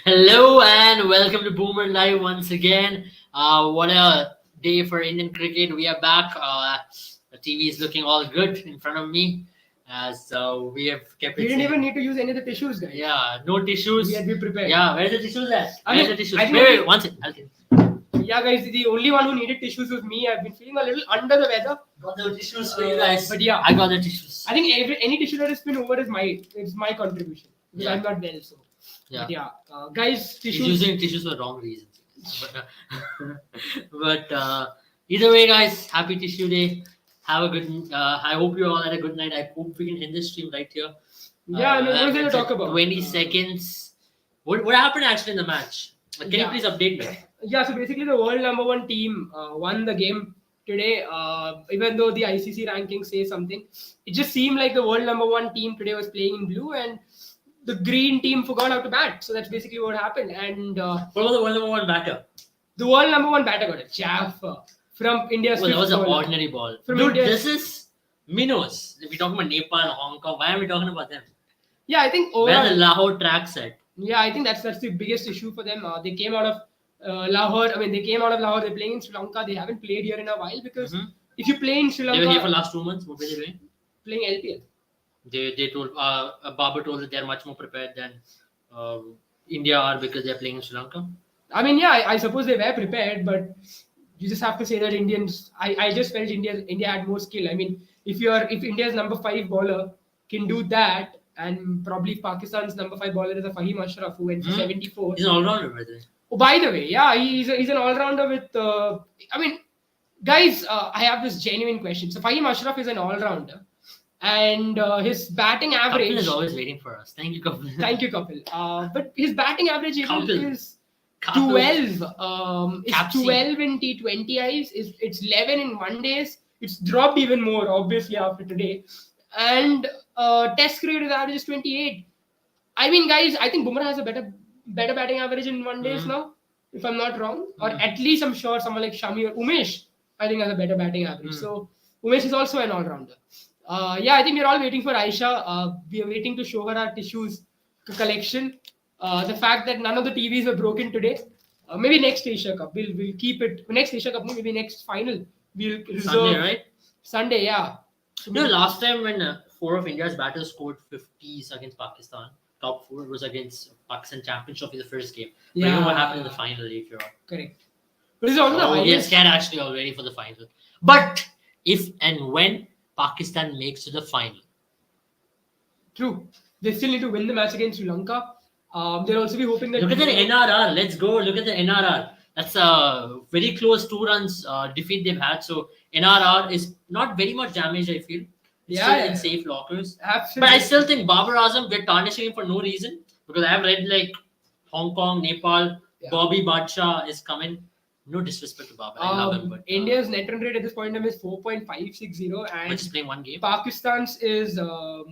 Hello and welcome to Boomer Live once again. What a day for Indian cricket. We are back. The TV is looking all good in front of me. So we have kept We it didn't safe. even need to use any of the tissues, guys. Yeah, no tissues. We had been prepared. Yeah, where's the tissues at? I Where's mean, the tissues? I think Wait, only- one second. I'll get Yeah, guys, the only one who needed tissues was me. I've been feeling a little under the weather. got the tissues for you guys. But yeah. I got the tissues. I think any tissue that has been over is my contribution because Yeah. I'm not well. So, Yeah. but yeah, guys, He's tissues. using tissues for wrong reasons. But either way, guys, happy tissue day. Have a good. I hope you all had a good night. I hope we can end this stream right here. Yeah, I mean, what is there to it's talk at about? 20 seconds. What happened actually in the match? Can you Yeah. please update me? Yeah, so basically the world number one team won the game today. Even though the ICC rankings say something, it just seemed like the world number one team today was playing in blue, and the green team forgot how to bat. So that's basically what happened. And What about the world number one batter? the world number one batter got a chaff from India's Well, that was fifth an bowler. ordinary ball. From Dude, India- this is minnows. If we're talking about Nepal, Hong Kong, why are we talking about them? Yeah, I think Where overall, the Lahore track set? yeah, I think that's the biggest issue for them. They came out of Lahore. I mean, they came out of Lahore. They're playing in Sri Lanka. They haven't played here in a while because Mhm. if you play in Sri They Lanka, were here for last 2 months. What were they doing? playing LPL. They told Babar told that they're much more prepared than India are because they're playing in Sri Lanka. I mean, yeah, I suppose they were prepared, but you just have to say that Indians. I just felt India had more skill. I mean, if India's number five bowler can do that, and probably Pakistan's number five bowler is a Fahim Ashraf who went for Hmm. 74. He's an all-rounder, by the way. Oh, by the way, yeah, he's an all rounder with. I mean, guys, I have this genuine question. So Fahim Ashraf is an all rounder, and his batting Kapil average. is always waiting for us. Thank you, Kapil. Thank you, Kapil. But his batting average Kapil. is Kapil. 12. It's Capsy. 12 in T20Is. It's 11 in one days. It's dropped even more, obviously, after today. And Test cricket his average is 28. I mean, guys, I think Bumrah has a better batting average in one days Mhm. now, if I'm not wrong. Or Mhm. at least I'm sure someone like Shami or Umesh, I think has a better batting average. Mhm. So Umesh is also an all-rounder. Yeah, I think we're all waiting for Aisha. We are waiting to show her our tissues collection. The fact that none of the TVs were broken today. Maybe next Asia Cup. We'll keep it. Next Asia Cup, maybe next final. We'll reserve Sunday, right? Sunday, yeah. So You know, last time when four of India's batters scored 50s against Pakistan, top four was against Pakistan Championship in the first game. But you know what happened in the final later on? Correct. But this is also the Oh, yes, highest. can actually already for the final. But if and when Pakistan makes to the final, True. They still need to win the match against Sri Lanka. They'll also be hoping that. look at the NRR. Let's go. Look at the NRR. That's a very close 2 runs defeat they've had. So NRR is not very much damaged, I feel. It's Yeah, still yeah. in safe lockers. Absolutely. But I still think Babar Azam, we're tarnishing him for no reason. Because I have read like Hong Kong, Nepal, Yeah. Bobby Badshaw is coming. No disrespect to Babar. I love him. But India's net run rate at this point in time is 4.560, we're and just playing one game. Pakistan's is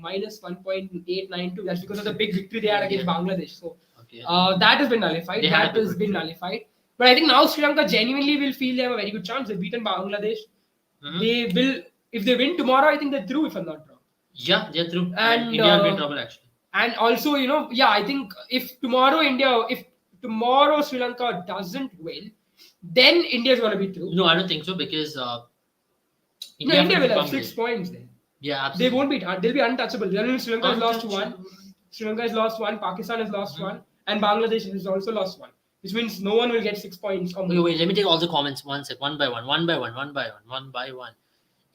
minus 1.892. That's because of the big victory they had against Bangladesh. So Okay. that has been nullified. They had a That big has been victory. nullified. But I think now Sri Lanka genuinely will feel they have a very good chance. They've beaten Bangladesh. Mhm. They will, if they win tomorrow, I think they're through, if I'm not wrong. Yeah, they're through. And, India will be in trouble actually. And also, yeah, I think if tomorrow Sri Lanka doesn't win, then India's gonna be through. No, I don't think so because No, India have will to have Bangladesh. 6 points then. Yeah, They absolutely. won't be. They'll be untouchable. Then Sri Lanka has lost one. Untouchable. Sri Lanka has lost one. Pakistan has lost Mhm. one, and Bangladesh has also lost one. Which means no one will get 6 points. Or Okay, more. wait, let me take all the comments one sec, one by one, one by one, one by one, one by one.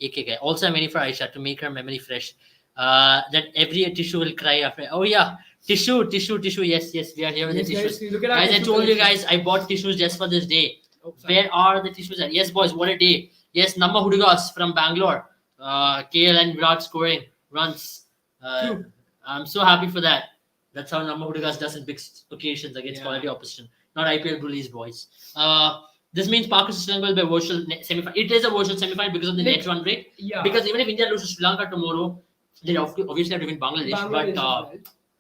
AK guy. Also, I'm waiting for Aisha to make her memory fresh. That every tissue will cry after. Oh yeah, tissue. Yes, we are here with Yes, the guys, tissues. look at our Guys, I tissue told you collection. guys, I bought tissues just for this day. Oh, sorry. Where are the tissues at? Yes, boys, what a day. Yes, Namma Hudugas from Bangalore. KL and Virat scoring runs. True. I'm so happy for that. That's how Namma Hudugas does in big occasions against Yeah. quality opposition. Not IPL bullies, boys. This means Pakistan Sri Lanka will be a virtual semi-final. It is a virtual semi-final because of the Like- net run rate. Yeah. Because even if India loses to Sri Lanka tomorrow, they obviously have to win Bangladesh. Bangladesh as well.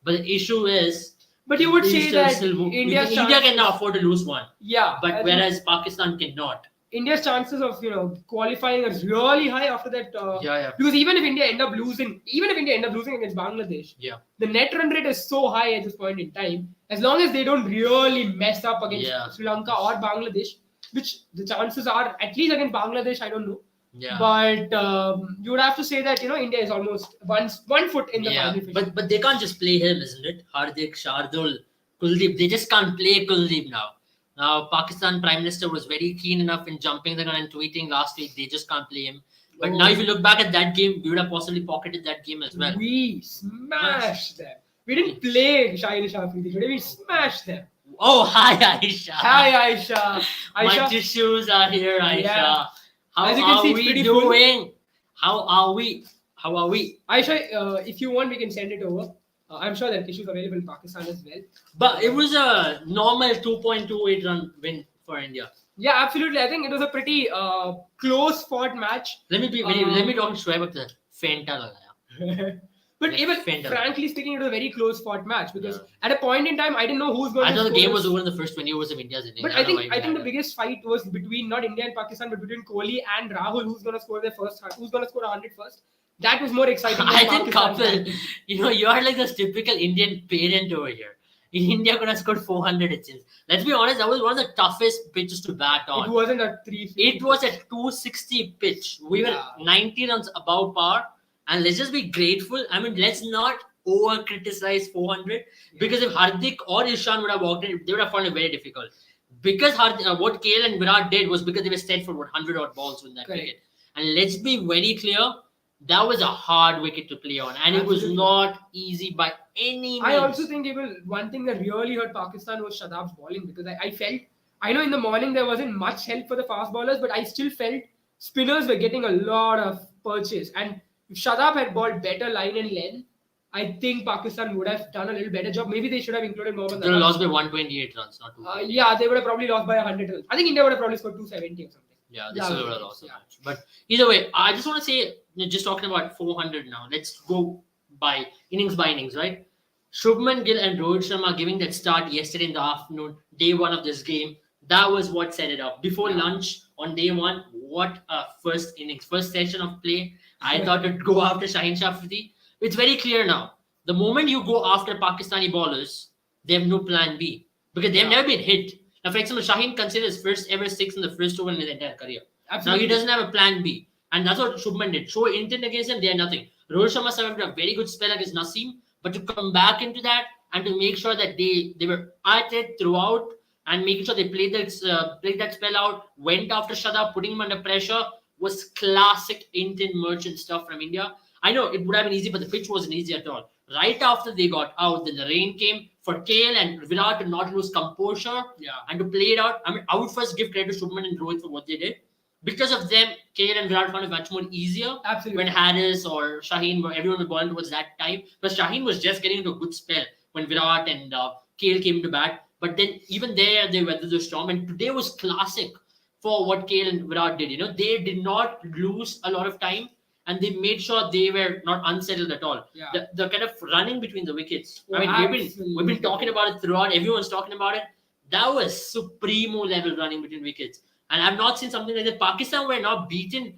But the issue is, But you would we say still- that still- India's India chance- can now afford to lose one. Yeah. I But think- whereas Pakistan cannot. India's chances of qualifying are really high after that. Yeah. Because even if India end up losing, against Bangladesh, Yeah. the net run rate is so high at this point in time. As long as they don't really mess up against Yeah. Sri Lanka or Bangladesh, which the chances are at least against Bangladesh, I don't know. Yeah. But you would have to say that India is almost one foot in the Yeah, final fishing. but they can't just play him, isn't it? Hardik, Shardul, Kuldeep. They just can't play Kuldeep now. Now, Pakistan Prime Minister was very keen enough in jumping the gun and tweeting last week. They just can't play him. But now, if you look back at that game, we would have possibly pocketed that game as well. We smashed them. We didn't play Shaheen Shafidi today. We smashed them. Oh, hi, Aisha. Hi, Aisha. My tissues are here, Aisha. Yeah. How As you can are see, it's we pretty full. doing? How are we? How are we? Aisha, if you want, we can send it over. I'm sure that tissues available in Pakistan as well. But it was a normal 2.28 run win for India. Yeah, absolutely. I think it was a pretty close fought match. Let me talk to Shoaib Akhtar. Fenta lagaya. But Like even Fender. frankly speaking, it was a very close fought match because at a point in time, I didn't know who's going I to thought score. the game was over in the first 20 overs of India's innings. But I think the biggest fight was between not India and Pakistan, but between Kohli and Rahul, who's going to score who's going to score 100 first. That was more exciting. Than I think Pakistan. Kapil, you are like this typical Indian parent over here. India could have scored 400 it seems. Let's be honest, that was one of the toughest pitches to bat on. It wasn't a 350. It was a 260 pitch. We were 90 runs above par. And let's just be grateful. I mean, let's not over criticize 400 because if Hardik or Ishan would have walked in, they would have found it very difficult. Because what KL and Virat did was because they were set for 100 odd balls in that wicket. And let's be very clear, that was a hard wicket to play on, and it was not easy by any means. I also think one thing that really hurt Pakistan was Shadab's bowling because I know in the morning there wasn't much help for the fast bowlers, but I still felt spinners were getting a lot of purchase. And if Shadab had bowled better line and length, I think Pakistan would have done a little better job. Maybe they should have included Mohammad. They would have lost by 128 runs, not 2. Yeah, they would have probably lost by 100 runs. I think India would have probably scored 270 or something. Yeah, they still would have lost the match. But either way, I just want to say, just talking about 400 now, let's go by innings, right? Shubman Gill and Rohit Sharma giving that start yesterday in the afternoon, day one of this game. That was what set it up. Before lunch on day one, what a first session of play. I thought it'd go after Shaheen Shafidi. It's very clear now. The moment you go after Pakistani bowlers, they have no plan B because they have never been hit. Now, for example, Shaheen considered his first ever six in the first over in his entire career. Absolutely. Now, he doesn't have a plan B. And that's what Shubman did. Show intent against them, they had nothing. Rohit Sharma survived a very good spell against Naseem, but to come back into that and to make sure that they were at it throughout and making sure they played that spell out, went after Shadab, putting him under pressure, was classic intent merchant stuff from India. I know it would have been easy, but the pitch wasn't easy at all. Right after they got out, then the rain came for KL and Virat to not lose composure and to play it out. I mean, I would first give credit to Shubman and Rohit for what they did. Because of them, KL and Virat found it much more easier. Absolutely. When Harris or Shaheen, everyone was balling towards that time. But Shaheen was just getting into a good spell when Virat and KL came to bat. But then even there, they weathered the storm. And today was classic for what KL and Virat did. They did not lose a lot of time. And they made sure they were not unsettled at all. Yeah. The kind of running between the wickets. I mean, we've been talking about it throughout. Everyone's talking about it. That was supremo level running between wickets. And I've not seen something like that. Pakistan were not beaten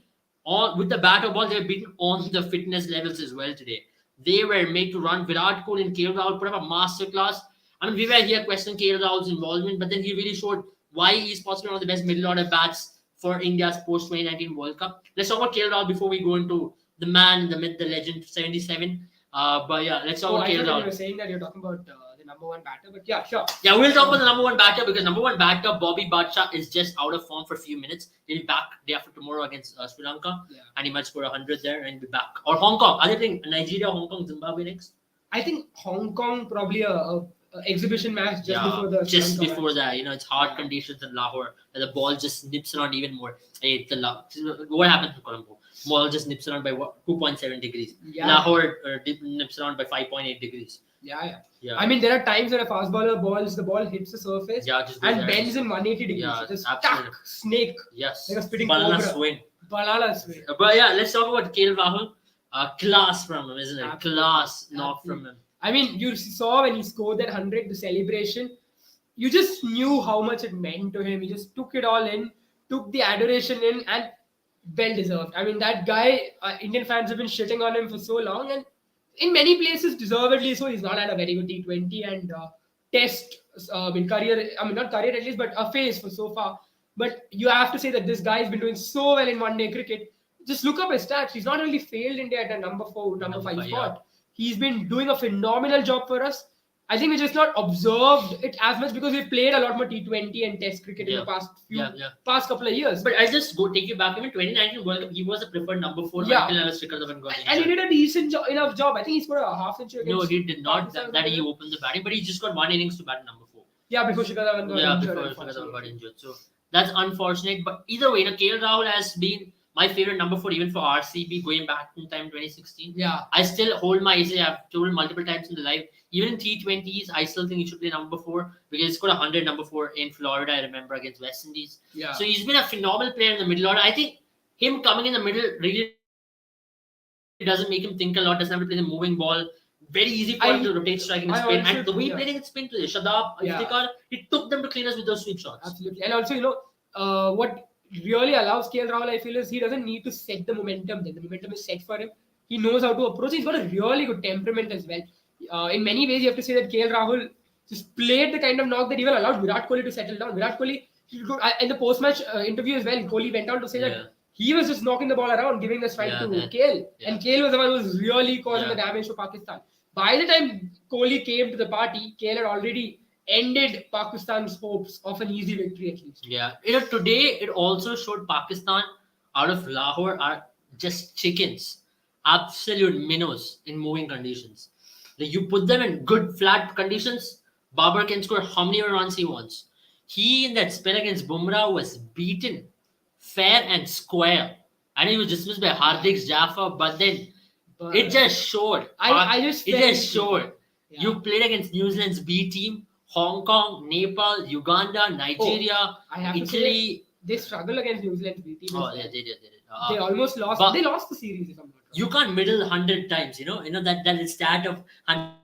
with the bat or ball. They were beaten on the fitness levels as well today. They were made to run. Virat Kohli and KL Rahul put up a masterclass. I mean, we were here questioning KL Rahul's involvement, but then he really showed why he's possibly one of the best middle order bats for India's post-2019 World Cup. Let's talk about KL Rahul before we go into the man, the myth, the legend, 77. But yeah, let's talk about KL Rahul. You were saying that you're talking about the number one batter, but yeah, sure. Yeah, we'll talk about the number one batter because number one batter, Bobby Badshaw, is just out of form for a few minutes. He'll be back day after tomorrow against Sri Lanka, and he might score 100 there and be back. Or Hong Kong. Other thing, Nigeria, Hong Kong, Zimbabwe next? I think Hong Kong probably a exhibition match before the just before that. It's hard conditions in Lahore. And the ball just nips around even more. What happened to Colombo? Ball just nips around by 2.7 degrees. Lahore nips around by 5.8 degrees. Yeah. I mean, there are times when a fast bowler the ball hits the surface and bends in 180 degrees. Yeah, just stuck, snake. Yes. Like a spitting banana cobra. swing. Banana swing. But yeah, let's talk about KL Rahul. Class from him, isn't it? Absolutely. Class, not from him. I mean, you saw when he scored that 100, the celebration. You just knew how much it meant to him. He just took it all in. took the adoration in, and well deserved. I mean, that guy, Indian fans have been shitting on him for so long, and in many places, deservedly so. He's not had a very good T20 and Test in career. I mean, not career at least, but a phase for so far. But you have to say that this guy's been doing so well in one-day cricket. Just look up his stats. He's not only failed India at a number 4, number 5 5, spot. He's been doing a phenomenal job for us. I think we just not observed it as much because we've played a lot more T20 and Test cricket in the past couple of years. But I just go take you back. Even 2019 World Cup, he was a preferred number 4 until Alex Rickard got and he did a decent enough job. I think he scored a half century. No, he did not. That he opened the batting, but he just got 1 innings to bat number 4. Yeah, before Shikhar Dhawan got injured. So that's unfortunate. But either way, KL Rahul has been my favorite number 4 even for RCB going back in time 2016. Yeah, I still hold my ace. I've told multiple times in the live. Even in T20s, I still think he should play number 4 because he scored 100 number 4 in Florida. I remember against West Indies. Yeah. So he's been a phenomenal player in the middle order. I think him coming in the middle really doesn't make him think a lot. Doesn't have to play the moving ball. Very easy for him to rotate, strike, and spin. And the way he played against spin today, Shadab, Iftikhar, it took them to clean us with those sweep shots. Absolutely. And also, what really allows KL Rahul, I feel, is he doesn't need to set the momentum. Then the momentum is set for him. He knows how to approach. He's got a really good temperament as well. In many ways, you have to say that KL Rahul just played the kind of knock that even allowed Virat Kohli to settle down. Virat Kohli, in the post-match interview as well, Kohli went on to say that he was just knocking the ball around, giving the strike to KL. Yeah. And KL was the one who was really causing the damage to Pakistan. By the time Kohli came to the party, KL had already ended Pakistan's hopes of an easy victory at least. Yeah. Today it also showed Pakistan out of Lahore are just chickens. Absolute minnows in moving conditions. You put them in good flat conditions, Babar can score how many runs he wants. He in that spell against Bumrah was beaten fair and square. And he was dismissed by Hardik Jaffa, but then it just showed. It just showed. Yeah. You played against New Zealand's B team, Hong Kong, Nepal, Uganda, Nigeria, Italy. They struggle against New Zealand's B team. Oh, yeah, they did. They almost lost. They lost the series, if I'm not wrong. You can't middle 100 times. That is stat of 100